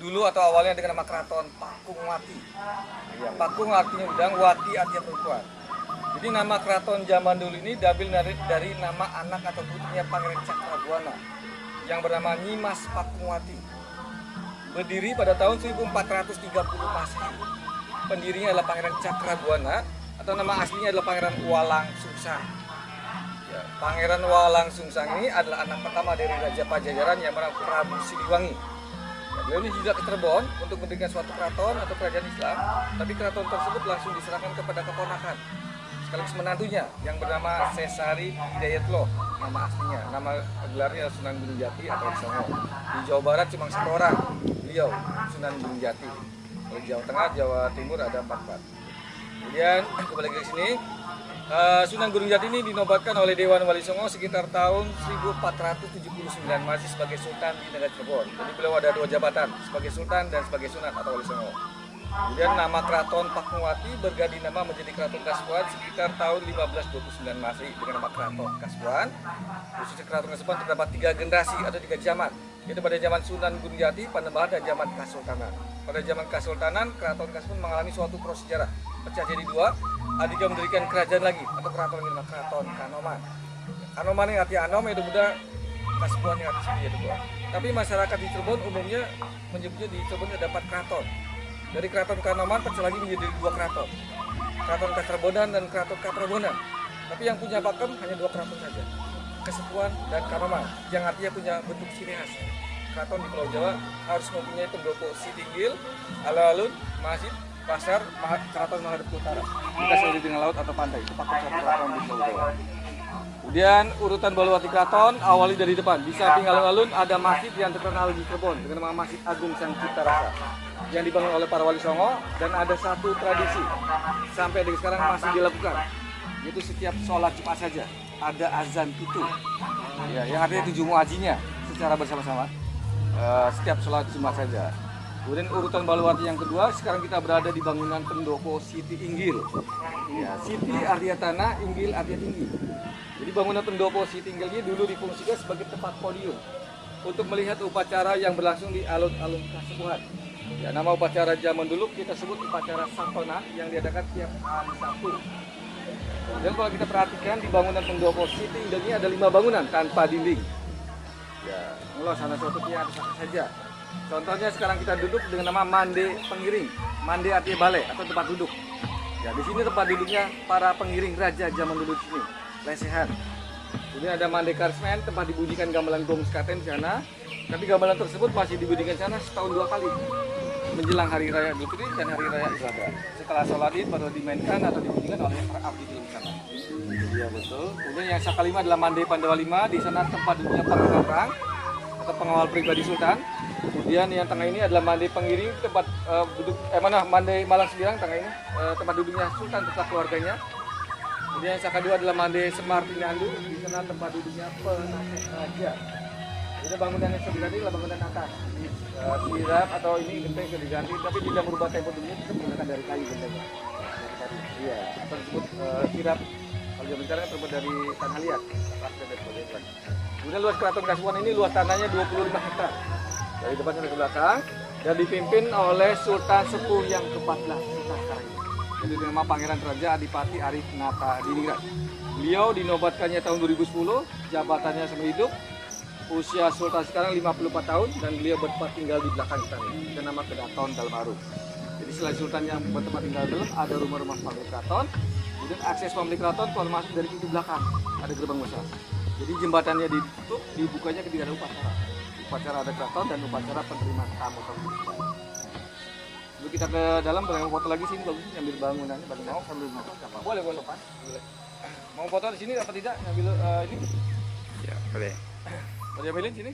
dulu atau awalnya dengan nama Keraton Pakungwati. Ya, Pakung artinya udang, Wati artinya perempuan. Jadi nama keraton zaman dulu ini diambil dari nama anak atau putrinya Pangeran Cakrabuana yang bernama Nyimas Pakungwati. Berdiri pada tahun 1430 Masehi. Pendirinya adalah Pangeran Cakrabuana atau nama aslinya adalah Pangeran Walang Sungsang. Ya, Pangeran Walang Sungsang ini adalah anak pertama dari Raja Pajajaran yang bernama Prabu Siliwangi. Ya, beliau ini juga ke Cirebon untuk mendirikan suatu keraton atau kerajaan Islam, tapi keraton tersebut langsung diserahkan kepada keponakan sekaligus menantunya yang bernama Sesari Hidayatullah, nama aslinya. Nama gelarnya Sunan Gunung Jati atau Songo. Di Jawa Barat cuma satu orang, beliau Sunan Gunung Jati. Di Jawa Tengah, Jawa Timur ada 4. Kemudian kembali ke sini, Sunan Gunung Jati ini dinobatkan oleh Dewan Wali Songo sekitar tahun 1479 masih sebagai Sultan di negara Cirebon. Jadi beliau ada 2 jabatan, sebagai Sultan dan sebagai Sunan atau Wali Songo. Kemudian nama Keraton Pakungwati berganti nama menjadi Keraton Kasuan sekitar tahun 1529 Masehi dengan nama Keraton Kasuan. Khususnya Keraton Kasuan terdapat 3 generasi atau 3 zaman, yaitu pada zaman Sunan Gunung Jati, Panembahan, dan zaman Kasultanan. Pada zaman Kasultanan, Keraton Kasuan mengalami suatu prasejarah, pecah jadi 2. Adiknya mendirikan kerajaan lagi atau keraton yang bernama Keraton Kanoman. Kanoman yang artinya Anom yaitu Buddha, Kasuan yang artinya yaitu Buddha. Tapi masyarakat di Cirebon umumnya menyebutnya di Cirebon ada 4 keraton. Dari Keraton Kanoman pecah lagi menjadi 2 keraton, Keraton Kasarbonan dan Keraton Kaprabonan. Tapi yang punya pakem hanya 2 keraton saja, Kesepuan dan Kanoman, yang artinya punya bentuk ciri khas. Keraton di Pulau Jawa harus mempunyai pendopo Sitinggil, alun-alun, masjid, pasar, keraton menghadap ke utara. Kita selalu dengan laut atau pantai, itu pakem keraton di Pulau Jawa. Kemudian urutan Baluwati Keraton awali dari depan. Di samping alun-alun ada masjid yang terkenal di Cirebon dengan nama Masjid Agung Sang Cipta Rasa yang dibangun oleh para wali songo, dan ada satu tradisi sampai dari sekarang masih dilakukan, yaitu setiap sholat Jumat saja ada azan itu, ya, yang artinya 7 muajinya secara bersama-sama setiap sholat Jumat saja. Kemudian urutan Baluwati yang kedua, sekarang kita berada di bangunan pendopo Siti Inggil. Ya, Siti artinya tanah, Inggil artinya tinggi. Jadi bangunan pendopo Siti Inggil ini dulu difungsikan sebagai tempat podium untuk melihat upacara yang berlangsung di alun-alun Kasepuhan. Ya, nama upacara zaman dulu kita sebut upacara Satona yang diadakan tiap hari Sabtu. Dan kalau kita perhatikan di bangunan pendopo Siti Inggil ini ada 5 bangunan tanpa dinding. Ya, mulai sana suatu tiap saja. Contohnya sekarang kita duduk dengan nama Mande Pengiring. Mande artinya balai atau tempat duduk. Ya, di sini tempat duduknya para pengiring raja zaman dulu di sini. Lesehan. Kemudian ada Mande Karsmen, tempat dibunyikan gamelan gong sekaten di sana. Tapi gamelan tersebut masih dibunyikan di sana setahun 2 kali. Menjelang hari raya Idul Fitri dan hari raya Idul Adha. Setelah sholat Id baru dimainkan atau dibunyikan oleh para abdi di sana. Iya betul. Kemudian yang sakalima adalah Mande Pandawa 5. Di sana tempat duduknya para orang atau pengawal pribadi Sultan. Kemudian yang tengah ini adalah Mande Pengiring, tempat duduk Mande Malang Sembilang, tengah ini tempat duduknya Sultan beserta keluarganya. Kemudian yang kedua adalah Mande Semar Tinandu, di sana tempat duduknya penasihat raja. Ini bangunan yang sudah diganti adalah bangunan atas. Sirap atau ini genteng sudah diganti, tapi tidak merubah tempo dulunya, tetap menggunakan dari kayu gentengnya. Iya, atau disebut sirap. Kalau zaman sekarang terbuat dari tanah liat. Kemudian luas Keraton Kasuan ini luas tanahnya 25 hektar. Dari depan sampai ke belakang, dan dipimpin oleh Sultan Sepuh yang ke-14 Sultan sekarang ini. Jadi nama Pangeran Raja Adipati Arif Nata Diningrat. Beliau dinobatkannya tahun 2010, jabatannya sampai hidup. Usia Sultan sekarang 54 tahun dan beliau bertempat tinggal di belakang istana dengan nama Kedaton Dalmaru. Jadi selain Sultan yang bertempat tinggal dalam, ada rumah-rumah pemilik keraton. Kemudian akses pemilik keraton keluar masuk dari pintu belakang, ada gerbang besar. Jadi jembatannya ditutup, dibukanya ketika ada upacara. Upacara ada keraton dan upacara penerimaan tamu. Lalu kita ke dalam, pengen foto lagi sini bagus, nyambil bangunannya, bagi mau sambil foto apa? Boleh. Mau foto di sini apa tidak? Nyambil ini? Ya, boleh. Mau diambilin sini?